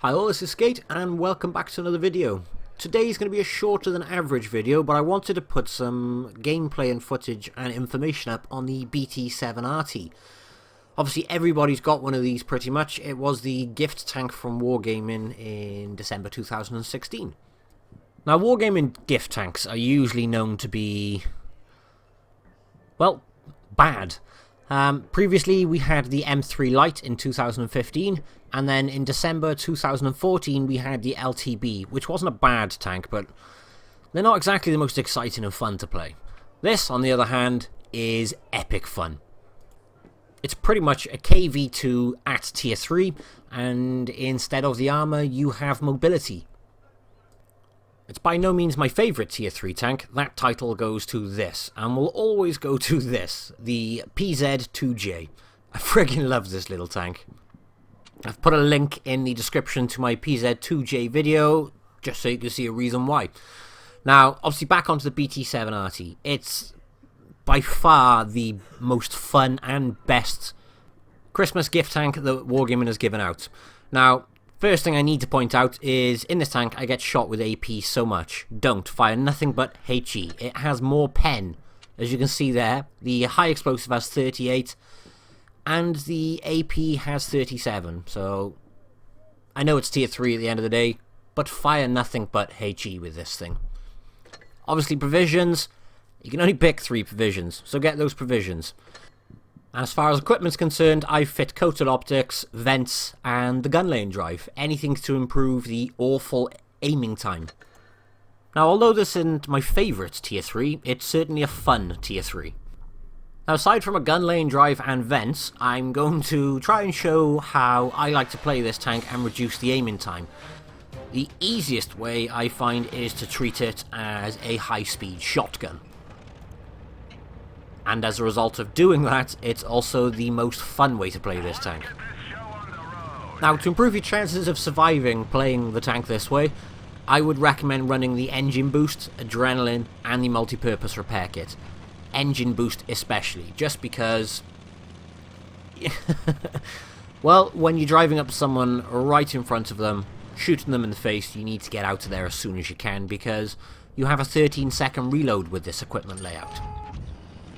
Hi all, this is Skate and welcome back to another video. Today is going to be a shorter than average video, but I wanted to put some gameplay and footage and information up on the BT-7 RT. Obviously everybody's got one of these pretty much. It was the gift tank from Wargaming in December 2016. Now Wargaming gift tanks are usually known to be, well, bad. Previously we had the M3 Lite in 2015, and then in December 2014 we had the LTB, which wasn't a bad tank, but they're not exactly the most exciting and fun to play. This, on the other hand, is epic fun. It's pretty much a KV2 at tier 3, and instead of the armor you have mobility. It's by no means my favourite tier 3 tank. That title goes to this, and will always go to this, the PZ-2J. I friggin' love this little tank. I've put a link in the description to my PZ-2J video, just so you can see a reason why. Now, obviously back onto the BT-7 RT. It's by far the most fun and best Christmas gift tank that Wargaming has given out. Now, first thing I need to point out is, in this tank I get shot with AP so much. Don't fire nothing but HE. It has more pen, as you can see there. The high explosive has 38, and the AP has 37. So, I know it's tier 3 at the end of the day, but fire nothing but HE with this thing. Obviously provisions, you can only pick 3 provisions, so get those provisions. And as far as equipment's concerned, I fit coated optics, vents, and the gun lane drive. Anything to improve the awful aiming time. Now, although this isn't my favourite tier 3, it's certainly a fun tier 3. Now, aside from a gun lane drive and vents, I'm going to try and show how I like to play this tank and reduce the aiming time. The easiest way I find is to treat it as a high-speed shotgun. And as a result of doing that, it's also the most fun way to play this tank. Now, to improve your chances of surviving playing the tank this way, I would recommend running the engine boost, adrenaline, and the multi-purpose repair kit. Engine boost especially, just because, well, when you're driving up to someone right in front of them, shooting them in the face, you need to get out of there as soon as you can, because you have a 13-second reload with this equipment layout.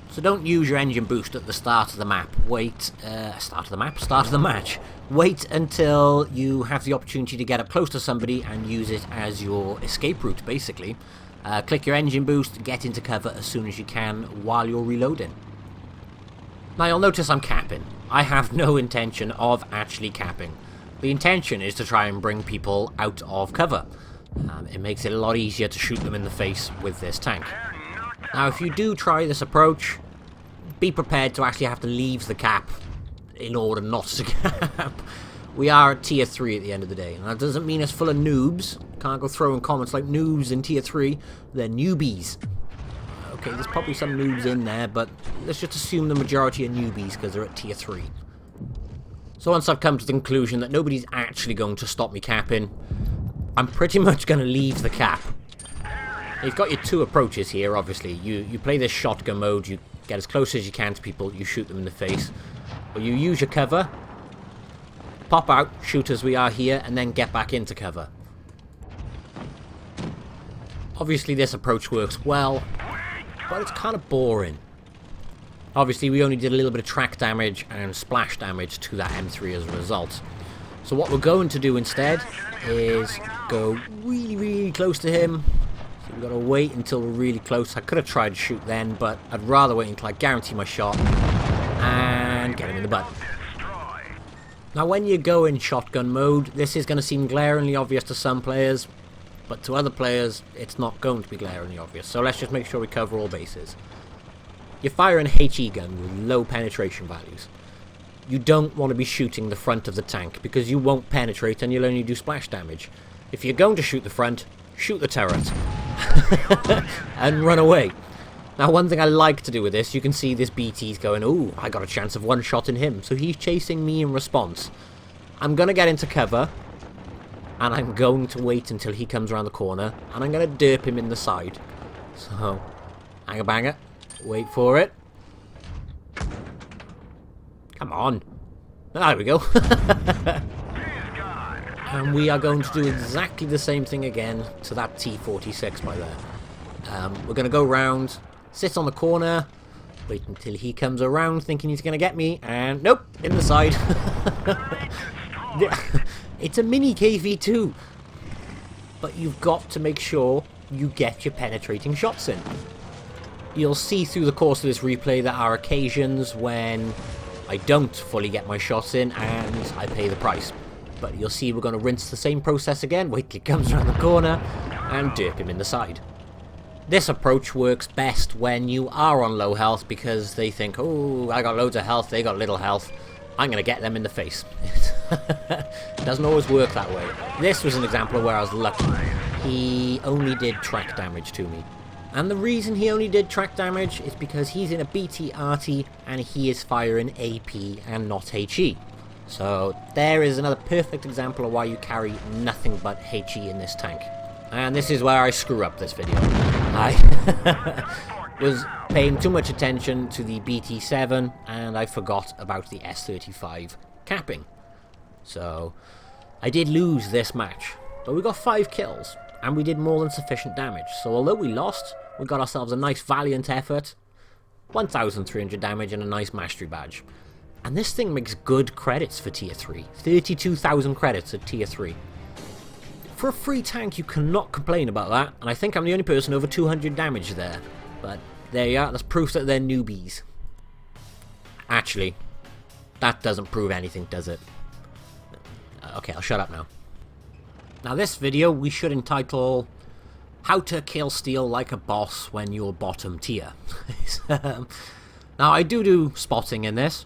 So don't use your engine boost at the start of the map. Wait, start of the match. Wait until you have the opportunity to get up close to somebody and use it as your escape route, basically. Click your engine boost, get into cover as soon as you can while you're reloading. Now you'll notice I'm capping. I have no intention of actually capping. The intention is to try and bring people out of cover. It makes it a lot easier to shoot them in the face with this tank. Now, if you do try this approach, be prepared to actually have to leave the cap in order not to cap. We are at tier 3 at the end of the day, and that doesn't mean it's full of noobs. Can't go throwing comments like noobs in tier 3. They're newbies. Okay, there's probably some noobs in there, but let's just assume the majority are newbies because they're at tier 3. So once I've come to the conclusion that nobody's actually going to stop me capping, I'm pretty much going to leave the cap. You've got your 2 approaches here, obviously. You play this shotgun mode, you get as close as you can to people, you shoot them in the face. Or you use your cover, pop out, shoot as we are here, and then get back into cover. Obviously this approach works well, but it's kind of boring. Obviously we only did a little bit of track damage and splash damage to that M3 as a result. So what we're going to do instead is go really close to him. We've got to wait until we're really close. I could have tried to shoot then, but I'd rather wait until I guarantee my shot and get him in the butt. Now when you go in shotgun mode, this is going to seem glaringly obvious to some players, but to other players it's not going to be glaringly obvious. So let's just make sure we cover all bases. You fire an HE gun with low penetration values. You don't want to be shooting the front of the tank, because you won't penetrate and you'll only do splash damage. If you're going to shoot the front, shoot the turret. And run away. Now one thing I like to do with this, you can see this BT's going, ooh, I got a chance of one-shotting him. So he's chasing me in response. I'm going to get into cover, and I'm going to wait until he comes around the corner, and I'm going to derp him in the side. So, hanger banger, wait for it. Come on. There we go. And we are going to do exactly the same thing again to that T-46 by there. We're going to go round, sit on the corner, wait until he comes around thinking he's going to get me, and nope, in the side. It's a mini KV-2, but you've got to make sure you get your penetrating shots in. You'll see through the course of this replay there are occasions when I don't fully get my shots in and I pay the price. But you'll see we're going to rinse the same process again, wait till he comes around the corner and derp him in the side. This approach works best when you are on low health because they think, oh, I got loads of health, they got little health, I'm going to get them in the face. It doesn't always work that way. This was an example of where I was lucky. He only did track damage to me. And the reason he only did track damage is because he's in a BT-RT and he is firing AP and not HE. So there is another perfect example of why you carry nothing but HE in this tank. And this is where I screw up this video. I was paying too much attention to the BT-7 and I forgot about the S-35 capping. So I did lose this match, but we got 5 kills and we did more than sufficient damage. So although we lost, we got ourselves a nice valiant effort, 1,300 damage and a nice mastery badge. And this thing makes good credits for tier 3, 32,000 credits at tier 3. For a free tank, you cannot complain about that, and I think I'm the only person over 200 damage there. But there you are, that's proof that they're newbies. Actually, that doesn't prove anything, does it? Okay, I'll shut up now. Now this video we should entitle How to Kill Steal Like a Boss When You're Bottom Tier. Now I do spotting in this,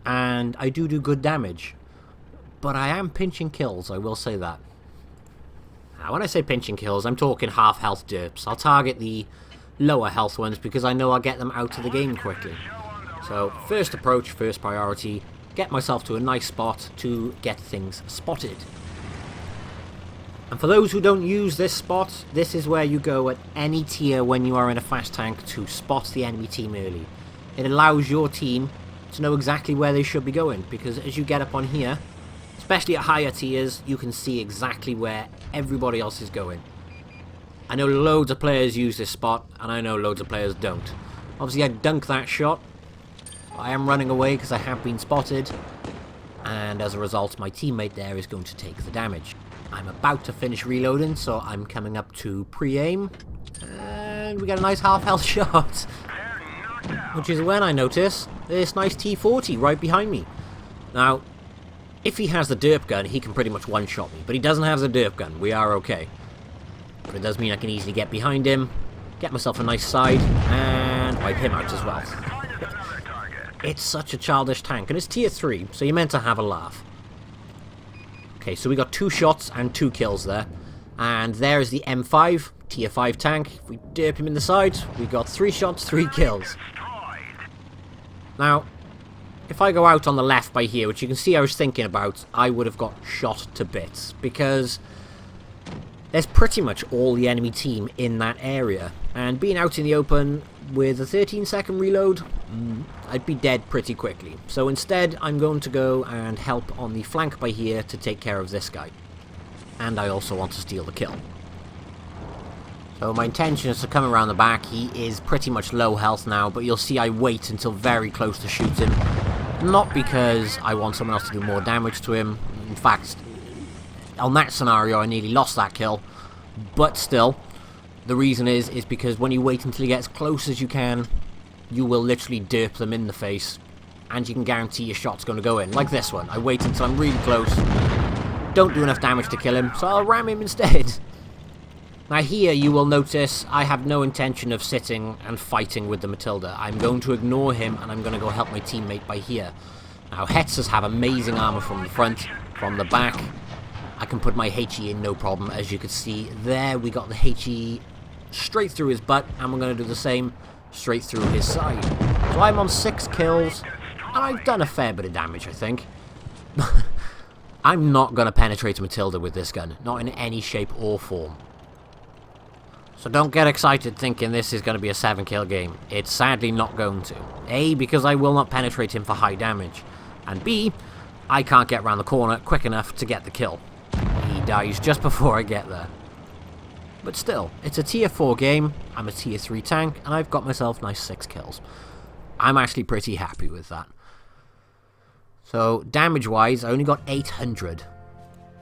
and I do good damage, but I am pinching kills, I will say that. Now, when I say pinching kills, I'm talking half health derps. I'll target the lower health ones because I know I'll get them out of the game quickly. So, first approach, first priority, get myself to a nice spot to get things spotted. And for those who don't use this spot, this is where you go at any tier when you are in a fast tank to spot the enemy team early. It allows your team to know exactly where they should be going, because as you get up on here, especially at higher tiers, you can see exactly where everybody else is going. I know loads of players use this spot, and I know loads of players don't. Obviously I dunk that shot, I am running away because I have been spotted, and as a result my teammate there is going to take the damage. I'm about to finish reloading, so I'm coming up to pre-aim, and we get a nice half health shot. Which is when I notice this nice T-40 right behind me. Now, if he has the derp gun, he can pretty much one-shot me, but he doesn't have the derp gun. We are okay. But it does mean I can easily get behind him, get myself a nice side, and wipe him out as well. It's such a childish tank, and it's tier 3, so you're meant to have a laugh. Okay, so we got 2 shots and 2 kills there. And there is the M5, tier 5 tank. If we derp him in the side, we got 3 shots, 3 kills. Now, if I go out on the left by here, which you can see I was thinking about, I would have got shot to bits, because there's pretty much all the enemy team in that area, and being out in the open with a 13-second reload, I'd be dead pretty quickly. So instead, I'm going to go and help on the flank by here to take care of this guy. And I also want to steal the kill. So my intention is to come around the back. He is pretty much low health now, but you'll see I wait until very close to shoot him. Not because I want someone else to do more damage to him. In fact, on that scenario I nearly lost that kill. But still, the reason is because when you wait until he gets as close as you can, you will literally derp them in the face, and you can guarantee your shot's going to go in. Like this one. I wait until I'm really close, don't do enough damage to kill him, so I'll ram him instead. Now here you will notice I have no intention of sitting and fighting with the Matilda. I'm going to ignore him and I'm going to go help my teammate by here. Now Hetzers have amazing armor from the front, from the back. I can put my HE in no problem. As you can see there, we got the HE straight through his butt, and we're going to do the same straight through his side. So I'm on 6 kills, and I've done a fair bit of damage, I think. I'm not going to penetrate Matilda with this gun, not in any shape or form. So don't get excited thinking this is going to be a 7-kill game. It's sadly not going to. A, because I will not penetrate him for high damage, and B, I can't get around the corner quick enough to get the kill. dies just before I get there. But still, it's a tier 4 game, I'm a tier 3 tank, and I've got myself nice 6 kills. I'm actually pretty happy with that. So, damage-wise, I only got 800.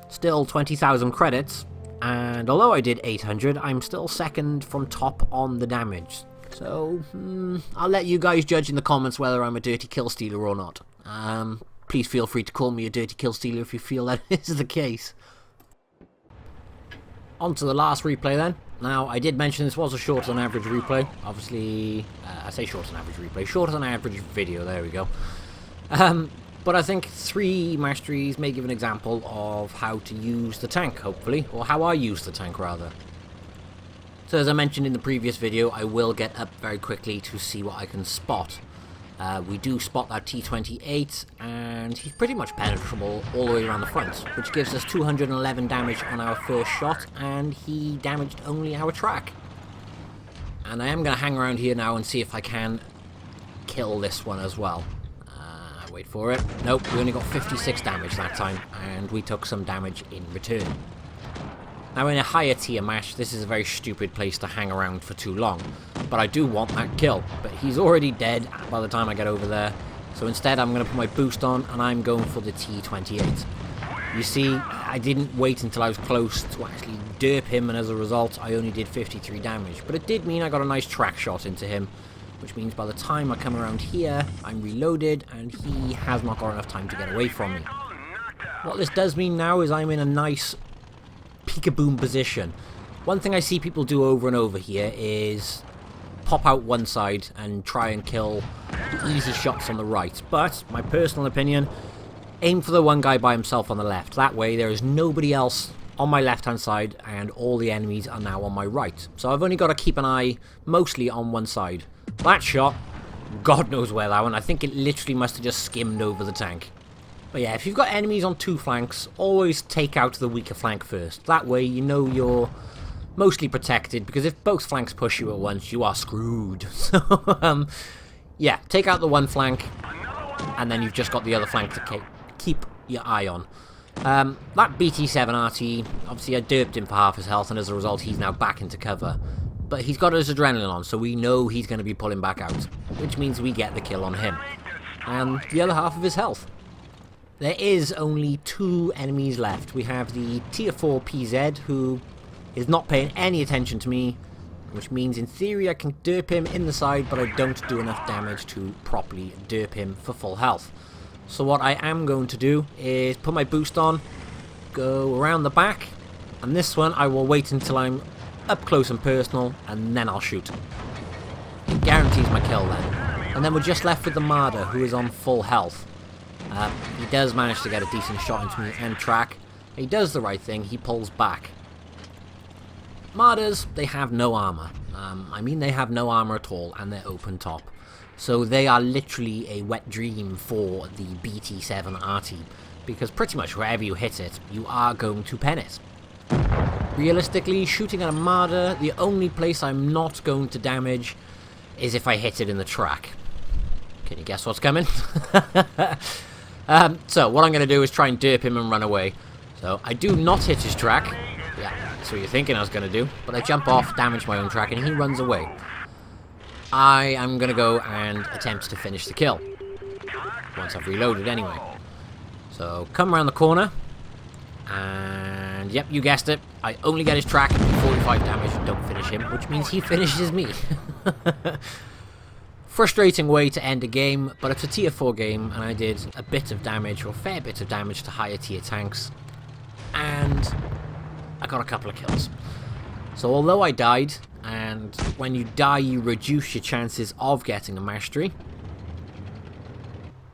Still 20,000 credits, and although I did 800, I'm still second from top on the damage. So, I'll let you guys judge in the comments whether I'm a dirty kill stealer or not. Please feel free to call me a dirty kill stealer if you feel that is the case. On to the last replay then. Now, I did mention this was a shorter than average replay. Obviously, I say shorter than average replay. Shorter than average video, there we go. But I think 3 masteries may give an example of how to use the tank, hopefully. Or how I use the tank, rather. So as I mentioned in the previous video, I will get up very quickly to see what I can spot. We do spot that T-28, and he's pretty much penetrable all the way around the front, which gives us 211 damage on our first shot, and he damaged only our track. And I am going to hang around here now and see if I can kill this one as well. Wait for it. Nope, we only got 56 damage that time, and we took some damage in return. Now in a higher tier match, this is a very stupid place to hang around for too long, but I do want that kill. But he's already dead by the time I get over there, so instead I'm going to put my boost on, and I'm going for the T-28. You see, I didn't wait until I was close to actually derp him, and as a result, I only did 53 damage. But it did mean I got a nice track shot into him, which means by the time I come around here, I'm reloaded, and he has not got enough time to get away from me. What this does mean now is I'm in a nice peek-a-boom position. One thing I see people do over and over here is pop out one side and try and kill the easy shots on the right. But, my personal opinion, aim for the one guy by himself on the left. That way there is nobody else on my left-hand side, and all the enemies are now on my right. So I've only got to keep an eye mostly on one side. That shot, God knows where that went. I think it literally must have just skimmed over the tank. But yeah, if you've got enemies on 2 flanks, always take out the weaker flank first. That way you know you're mostly protected, because if both flanks push you at once, you are screwed. So, yeah, take out the one flank, and then you've just got the other flank to keep your eye on. That BT-7 RT, obviously I derped him for half his health, and as a result he's now back into cover. But he's got his adrenaline on, so we know he's going to be pulling back out, which means we get the kill on him. And the other half of his health. There is only 2 enemies left. We have the tier 4 PZ, who is not paying any attention to me, which means in theory I can derp him in the side, but I don't do enough damage to properly derp him for full health. So what I am going to do is put my boost on, go around the back, and this one I will wait until I'm up close and personal, and then I'll shoot. It guarantees my kill then. And then we're just left with the Marder, who is on full health. He does manage to get a decent shot into me and track. He does the right thing, he pulls back. Marders, they have no armor. I mean, they have no armor at all, and they're open top. So they are literally a wet dream for the BT-7 RT, because pretty much wherever you hit it, you are going to pen it. Realistically, shooting at a Marder, the only place I'm not going to damage is if I hit it in the track. Can you guess what's coming? So what I'm going to do is try and derp him and run away. So I do not hit his track. Yeah, that's what you're thinking I was going to do. But I jump off, damage my own track, and he runs away. I am going to go and attempt to finish the kill. Once I've reloaded anyway. So come around the corner. And yep, you guessed it. I only get his track, 45 damage, and don't finish him, which means he finishes me. Frustrating way to end a game, but it's a tier 4 game, and I did a bit of damage, or a fair bit of damage to higher tier tanks, and I got a couple of kills. So although I died, and when you die you reduce your chances of getting a mastery,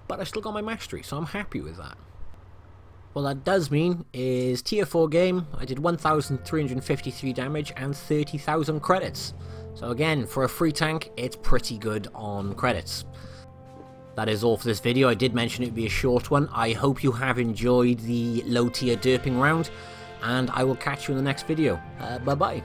but I still got my mastery, so I'm happy with that. What that does mean is tier 4 game, I did 1,353 damage and 30,000 credits. So again, for a free tank, it's pretty good on credits. That is all for this video. I did mention it would be a short one. I hope you have enjoyed the low tier derping round, and I will catch you in the next video. Bye bye.